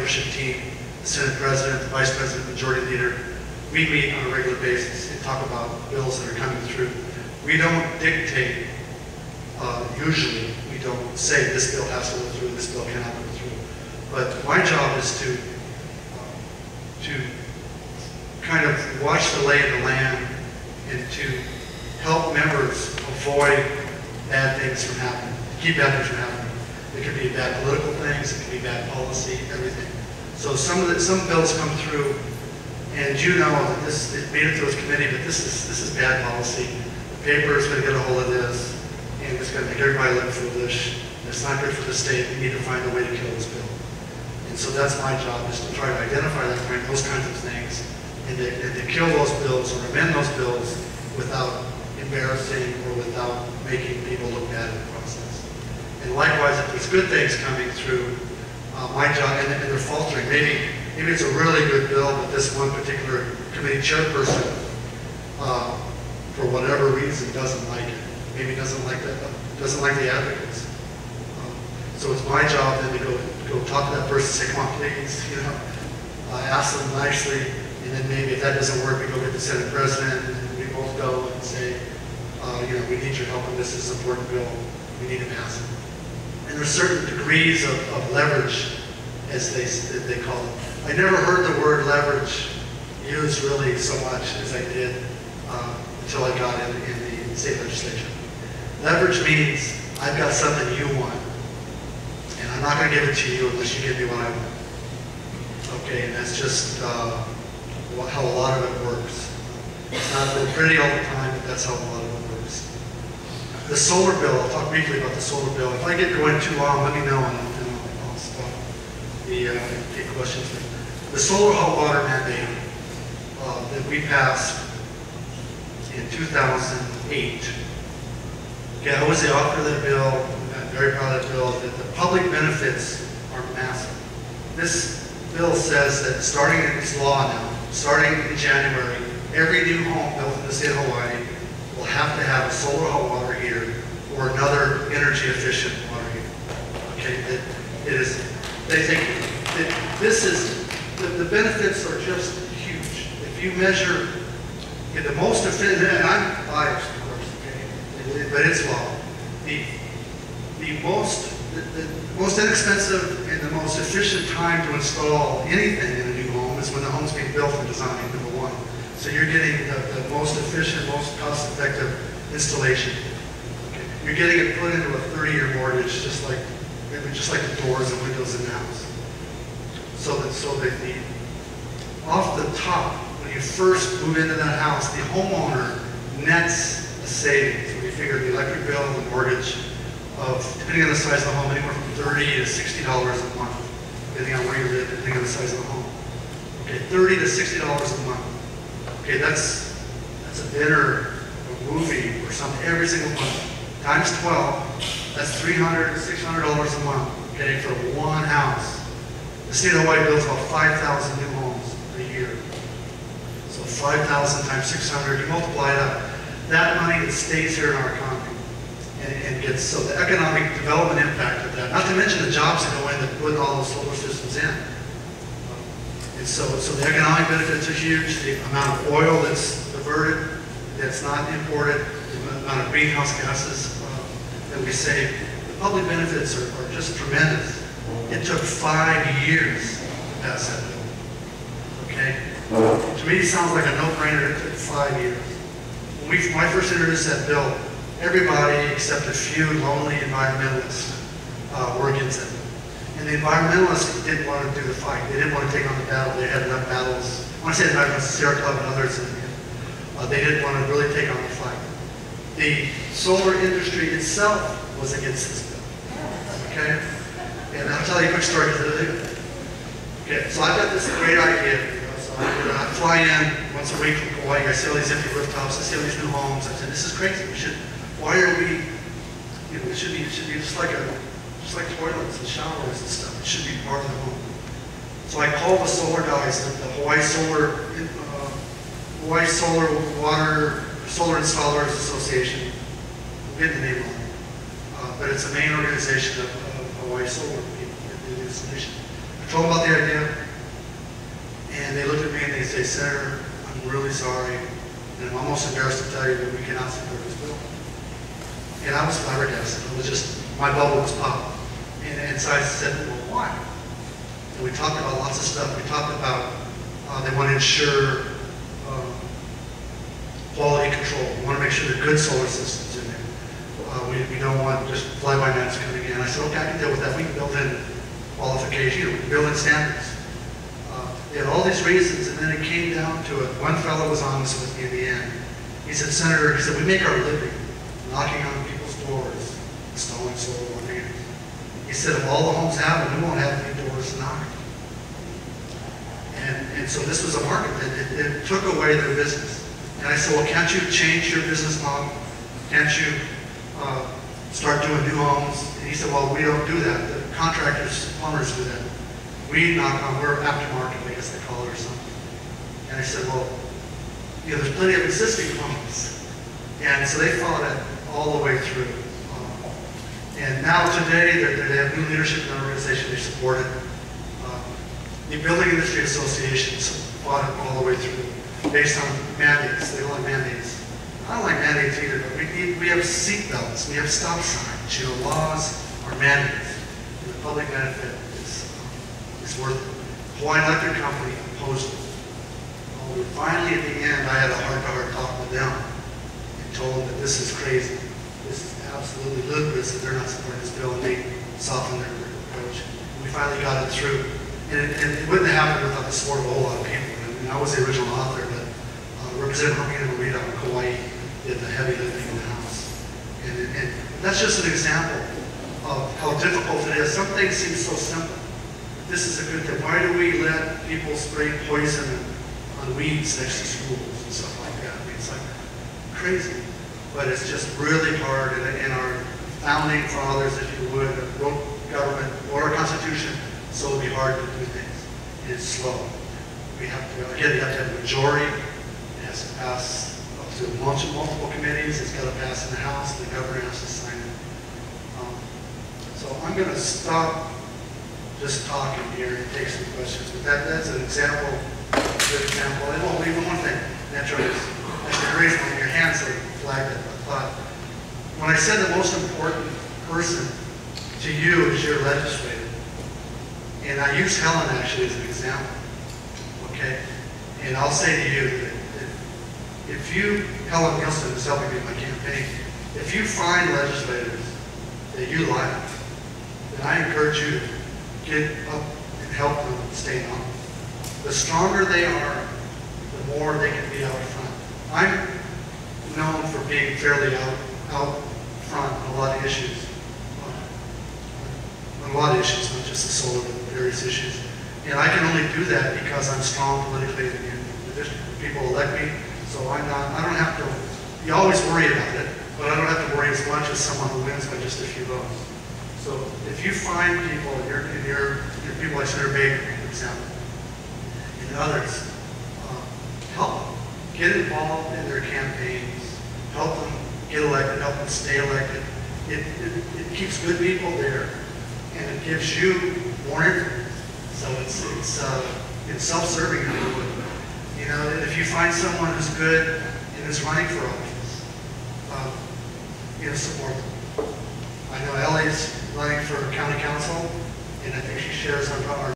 leadership team, the Senate President, the Vice President, Majority Leader, we meet on a regular basis and talk about bills that are coming through. We don't dictate, usually, we don't say this bill has to go through, this bill cannot go through. But my job is to kind of watch the lay of the land and to help members avoid bad things from happening, keep bad things from happening. It could be bad political things, it could be bad policy, everything. So some bills come through, and you know that it made it to its committee, but this is bad policy. The paper is going to get a hold of this, and it's going to make everybody look foolish. It's not good for the state. We need to find a way to kill this bill. And so that's my job, is to try to identify those kinds of things, and to kill those bills or amend those bills without embarrassing or without making people look bad in the process. And likewise, if there's good things coming through, my job, and they're faltering, maybe it's a really good bill, but this one particular committee chairperson, for whatever reason, doesn't like it. Maybe doesn't like the advocates. So it's my job then to go talk to that person, say, come on, please, ask them nicely, and then maybe if that doesn't work, we go get the Senate President, and we both go and say, we need your help on this. This is an important bill. We need to pass it. And there's certain degrees of leverage, as they call it. I never heard the word leverage used really so much as I did until I got in the state legislature. Leverage means I've got something you want, and I'm not going to give it to you unless you give me what I want. Okay, and that's just how a lot of it works. It's not been pretty all the time, but that's how a lot of it works. The solar bill, I'll talk briefly about the solar bill. If I get going too long, let me know, and I'll stop take questions. The solar hot water mandate that we passed in 2008. Okay, I was the author of that bill. I'm very proud of that bill. The public benefits are massive. This bill says that it's law now, starting in January, every new home built in the state of Hawaii will have to have a solar hot water heater or another energy efficient water heater. Okay, they think the benefits are just huge. If you measure the most efficient, and I'm biased, of course, okay, but it's law. The most inexpensive and the most efficient time to install anything in a new home is when the home's being built and designed, number one. So you're getting the most efficient, most cost-effective installation. Okay. You're getting it put into a 30-year mortgage, just like the doors and windows in the house. So that off the top, when you first move into that house, the homeowner nets a savings. When you figure the electric bill and the mortgage of, depending on the size of the home, anywhere from $30 to $60 a month, depending on where you live, depending on the size of the home. Okay, $30 to $60 a month. Okay, that's a dinner, a movie, or something every single month. Times 12, that's $300 to $600 a month. Okay, for one house. The state of Hawaii builds about 5,000 new homes a year. So 5,000 times 600, you multiply it up. That money that stays here in our economy and gets, so the economic development impact of that, not to mention the jobs that go in that put all those solar systems in. And so the economic benefits are huge. The amount of oil that's diverted, that's not imported, the amount of greenhouse gases that we save, the public benefits are just tremendous. It took 5 years to pass that bill. Okay? To me, it sounds like a no-brainer. It took 5 years. When I first introduced that bill, everybody except a few lonely environmentalists were against it. And the environmentalists didn't want to do the fight. They didn't want to take on the battle. They had enough battles. When I say environmentalists, Sierra Club and others, they didn't want to really take on the fight. The solar industry itself was against this bill. Okay? And I'll tell you a quick story. Okay, so I've got this great idea. So I fly in once a week from Hawaii. I see all these empty rooftops. I see all these new homes. I said, "This is crazy. Why are we? It should be just like toilets and showers and stuff. It should be part of the home." So I called the solar guys, the Hawaii Solar Solar Installers Association. I'll get the name on it, but it's the main organization of Hawaii Solar people in the installation. I told them about the idea, and they looked at me and they say, Senator, I'm really sorry, and I'm almost embarrassed to tell you that we cannot support this bill. And I was flabbergasted. It was just, my bubble was popped. And so I said, well, why? And we talked about lots of stuff. We talked about they want to ensure quality control. We want to make sure there are good solar systems in there. We don't want just fly-by-nights coming in. I said, okay, I can deal with that. We can build in qualification, we can build in standards. They had all these reasons, and then it came down to it. One fellow was honest with me in the end. He said, Senator, he said, we make our living knocking on people's doors, installing solar panels. He said, if all the homes have them, we won't have any doors to knock. And so this was a market that it took away their business. And I said, well, can't you change your business model? Can't you start doing new homes? And he said, well, we don't do that. The contractors, plumbers do that. We knock on, we're aftermarket, I guess they call it or something. And I said, well, you know, there's plenty of existing homes. And so they followed it all the way through. And now today, they have new leadership in the organization, they support it. The Building Industry Association fought it all the way through, based on mandates. They don't like mandates. I don't like mandates either, but we have seat belts, we have stop signs. You know, laws are mandates. And the public benefit is worth it. Hawaiian Electric Company opposed it. Well, finally, at the end, I had a heart-to-heart talk with them and told them that this is crazy. This is absolutely ludicrous that they're not supporting this bill, and they softened their approach. We finally got it through. And it wouldn't have happened without the support of a whole lot of people. I mean, I was the original author, but Representative Hermina Morita in Hawaii did the heavy lifting in the House. And that's just an example of how difficult it is. Some things seem so simple. This is a good thing. Why do we let people spray poison on weeds next to schools and stuff like that? I mean, it's like crazy. But it's just really hard. And our founding fathers, if you would, wrote government or our Constitution, so it'll be hard to do things. It's slow. We have to, again, you have to have a majority. It has to pass up to multiple committees. It's got to pass in the House. The governor has to sign it. So I'm going to stop just talking here and take some questions. But that's an example, a good example. And oh, even one thing, naturally, that's a great one. Your hands are flagged up. But when I said the most important person to you is your legislator, and I use Helen actually as an example, okay? And I'll say to you that if you, Helen Nielsen is helping me in my campaign, if you find legislators that you like, then I encourage you to get up and help them stay on. The stronger they are, the more they can be out front. I'm known for being fairly out front on a lot of issues. On a lot of issues, not just the solar, but various issues. And I can only do that because I'm strong politically in the district. People elect me, so I don't have to, you always worry about it, but I don't have to worry as much as someone who wins by just a few votes. So if you find people, in your people like Senator Baker, for example, and others, help them. Get involved in their campaigns. Help them get elected, help them stay elected. It keeps good people there, and it gives you more influence. So it's self-serving in a way. You know, if you find someone who's good and is running for office, you know, support them. I know Ellie's running for county council, and I think she shares our